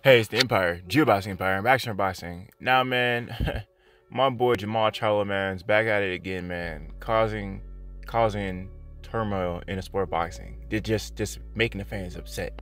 Hey, it's the Empire, Geoboxing Empire, I'm Action Boxing. Now, man, my boy Jermall Charlo, man's back at it again, man, causing turmoil in the sport of boxing. They're just making the fans upset,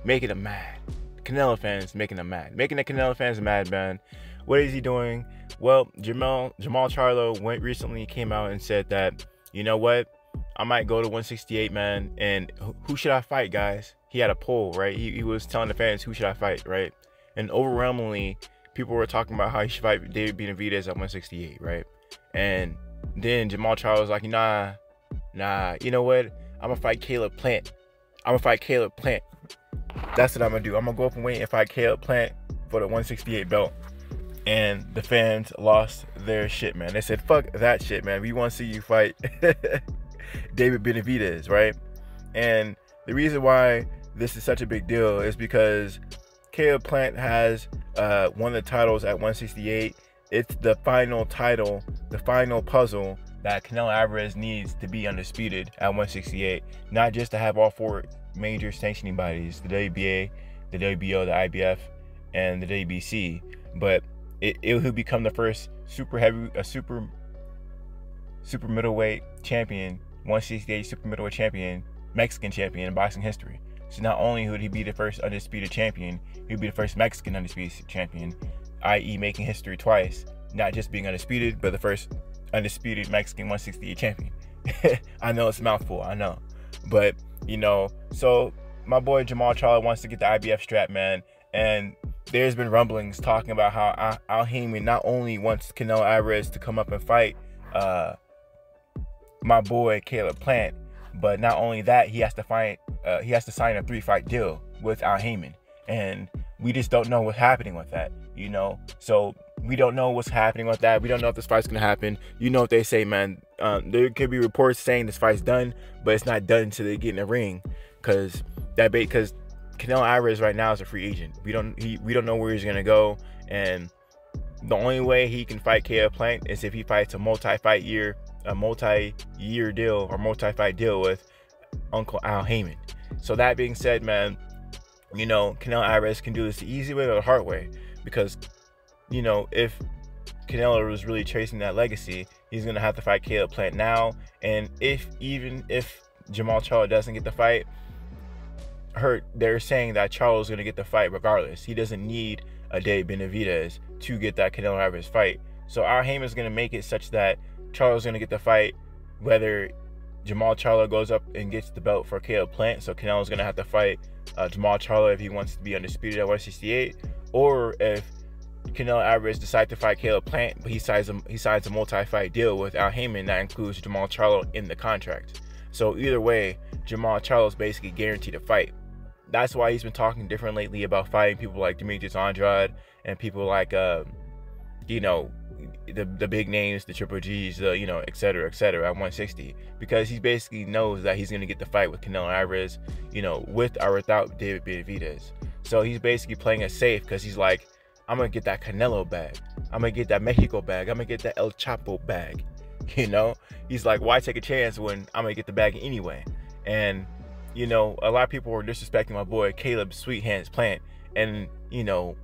making them mad. Canelo fans making them mad, making the Canelo fans mad, man. What is he doing? Well, Jermall Charlo recently came out and said that, you know what, I might go to 168, man, and who should I fight, guys? He had a poll, right? He was telling the fans, who should I fight, right? And overwhelmingly, people were talking about how he should fight David Benavidez at 168, right? And then Jermall Charlo was like, nah, you know what? I'm gonna fight Caleb Plant. That's what I'm gonna do. I'm gonna go up and wait and fight Caleb Plant for the 168 belt. And the fans lost their shit, man. They said, fuck that shit, man. We want to see you fight David Benavidez, right? And the reason why this is such a big deal is because Caleb Plant has won the titles at 168. It's the final title, the final puzzle that Canelo Alvarez needs to be undisputed at 168. Not just to have all four major sanctioning bodies, the WBA, the WBO, the IBF, and the WBC, but it will become the first super middleweight champion, 168 super middleweight champion, Mexican champion in boxing history. So not only would he be the first undisputed champion, he'd be the first Mexican undisputed champion, i.e. making history twice, not just being undisputed, but the first undisputed Mexican 168 champion. I know it's a mouthful, I know. But, you know, so my boy Jermall Charlo wants to get the IBF strap, man. And there's been rumblings talking about how HAYMON not only wants Canelo Alvarez to come up and fight my boy Caleb Plant, but not only that, he has to sign a 3-fight deal with HAYMON, and we just don't know what's happening with that, you know. So we don't know what's happening with that. We don't know if this fight's gonna happen. You know what they say, man. There could be reports saying this fight's done, but it's not done until they get in the ring, because Canelo Alvarez right now is a free agent. We don't know where he's gonna go, and the only way he can fight Caleb Plant is if he fights a multi-fight deal with Uncle Al Haymon. So that being said, man, you know, Canelo Alvarez can do this the easy way or the hard way, because, you know, if Canelo was really chasing that legacy, he's gonna have to fight Caleb Plant now. And even if Jermall Charlo doesn't get the fight, they're saying that Charlo's gonna get the fight regardless. He doesn't need a David Benavidez to get that Canelo Alvarez fight. So Al Haymon's gonna make it such that Charlo's gonna get the fight whether Jermall Charlo goes up and gets the belt for Caleb Plant. So Canelo's gonna have to fight Jermall Charlo if he wants to be undisputed at 168, or if Canelo Alvarez decides to fight Caleb Plant, but he signs a multi-fight deal with Al Haymon that includes Jermall Charlo in the contract. So either way, Jermall Charlo's basically guaranteed a fight. That's why he's been talking different lately about fighting people like Demetrius Andrade and people like you know, the big names, the Triple G's, you know, et cetera, at 160, because he basically knows that he's going to get the fight with Canelo Alvarez, you know, with or without David Benavidez. So he's basically playing it safe, because he's like, I'm going to get that Canelo bag. I'm going to get that Mexico bag. I'm going to get that El Chapo bag. You know, he's like, why take a chance when I'm going to get the bag anyway? And, you know, a lot of people were disrespecting my boy Caleb Sweet Hands Plant. And, you know,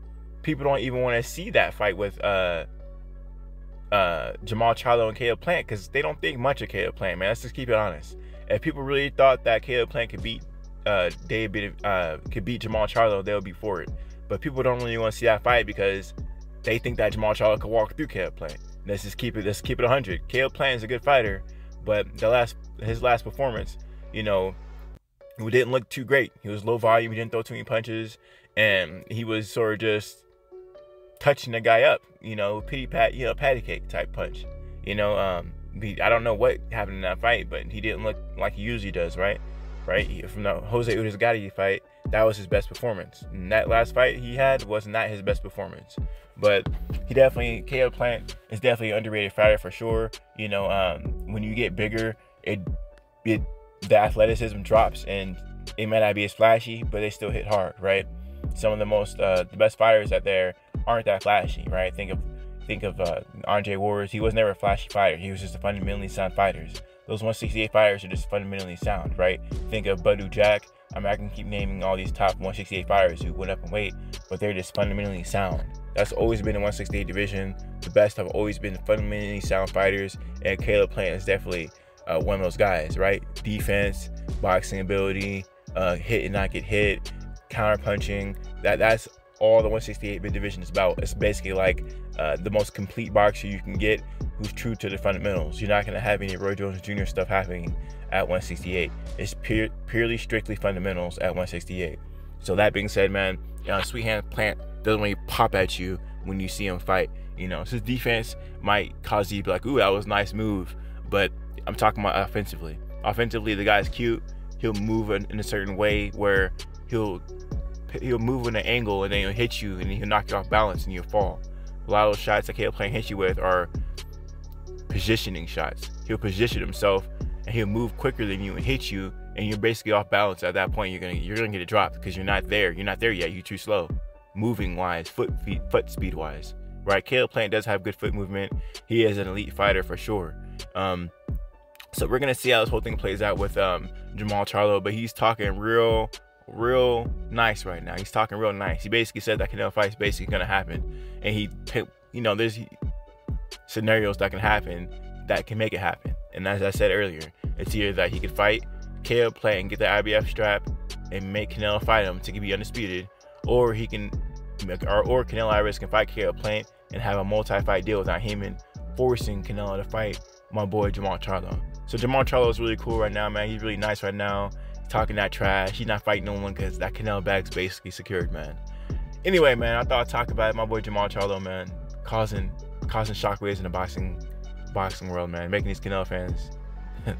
people don't even want to see that fight with Jermall Charlo and Caleb Plant, because they don't think much of Caleb Plant, man. Let's just keep it honest. If people really thought that Caleb Plant could beat Jermall Charlo, they would be for it. But people don't really want to see that fight because they think that Jermall Charlo could walk through Caleb Plant. Let's keep it 100. Caleb Plant is a good fighter, but his last performance, you know, he didn't look too great. He was low volume. He didn't throw too many punches, and he was sort of just touching the guy up, you know, patty cake type punch. You know, I don't know what happened in that fight, but he didn't look like he usually does, right? From the Jose Udazgadi fight, that was his best performance. And that last fight he had was not his best performance. But Caleb Plant is definitely an underrated fighter for sure. You know, when you get bigger, the athleticism drops, and it might not be as flashy, but they still hit hard, right? Some of the best fighters out there aren't that flashy, right? Think of Andre Ward. He was never a flashy fighter. He was just a fundamentally sound fighter. Those 168 fighters are just fundamentally sound, right? Think of Badu Jack. I mean, I can keep naming all these top 168 fighters who went up in weight, but they're just fundamentally sound. That's always been the 168 division. The best have always been fundamentally sound fighters, and Caleb Plant is definitely one of those guys, right? Defense, boxing ability, hit and not get hit, counter punching. That's all the 168 division is about. It's basically like the most complete boxer you can get who's true to the fundamentals. You're not going to have any Roy Jones Jr. stuff happening at 168. It's purely strictly fundamentals at 168. So that being said, man, Sweet Hand Plant doesn't really pop at you when you see him fight. You know, so his defense might cause you to be like, ooh, that was a nice move. But I'm talking about offensively. Offensively, the guy's cute. He'll move in a certain way where he'll move in an angle and then he'll hit you and he'll knock you off balance and you'll fall. A lot of those shots that Caleb Plant hits you with are positioning shots. He'll position himself and he'll move quicker than you and hit you, and you're basically off balance. At that point, you're gonna get it dropped because you're not there. You're not there yet. You're too slow, moving wise, foot speed wise, right? Caleb Plant does have good foot movement. He is an elite fighter for sure. So we're gonna see how this whole thing plays out with Jermall Charlo, but he's talking real nice right now. He's talking real nice. He basically said that Canelo fight is basically gonna happen, and there's scenarios that can happen that can make it happen. And as I said earlier, it's either that he could fight Caleb Plant and get the IBF strap and make Canelo fight him to be undisputed, or he can, or Canelo Alvarez can fight Caleb Plant and have a multi-fight deal without HAYMON forcing Canelo to fight my boy Jermall Charlo. So Jermall Charlo is really cool right now, man. He's really nice right now. He's talking that trash. He's not fighting no one because that Canelo bag's basically secured, man. Anyway, man, I thought I'd talk about it. My boy Jermall Charlo, man, causing shockwaves in the boxing world, man, making these Canelo fans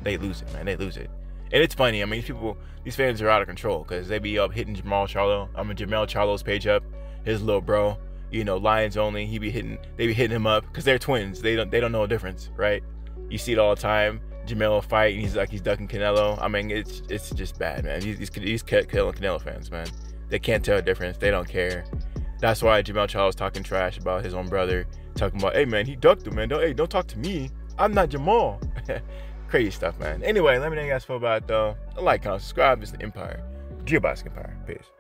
they lose it, man. They lose it. And it's funny. I mean, these fans are out of control because they be up hitting Jermall Charlo. I mean, Jermall Charlo's page up, his little bro, you know, Lions Only. They be hitting him up because they're twins. They don't know a difference, right? You see it all the time. Jermall will fight and he's ducking Canelo. I mean, it's just bad, man. He's killing Canelo fans, man. They can't tell a difference. They don't care. That's why Jermall Charlo's talking trash about his own brother, talking about, hey man, he ducked him, man. Don't talk to me. I'm not Jermall. Crazy stuff, man. Anyway, let me know how you guys feel about it, though. Like, comment, subscribe. It's the Empire. Geobox Empire. Peace.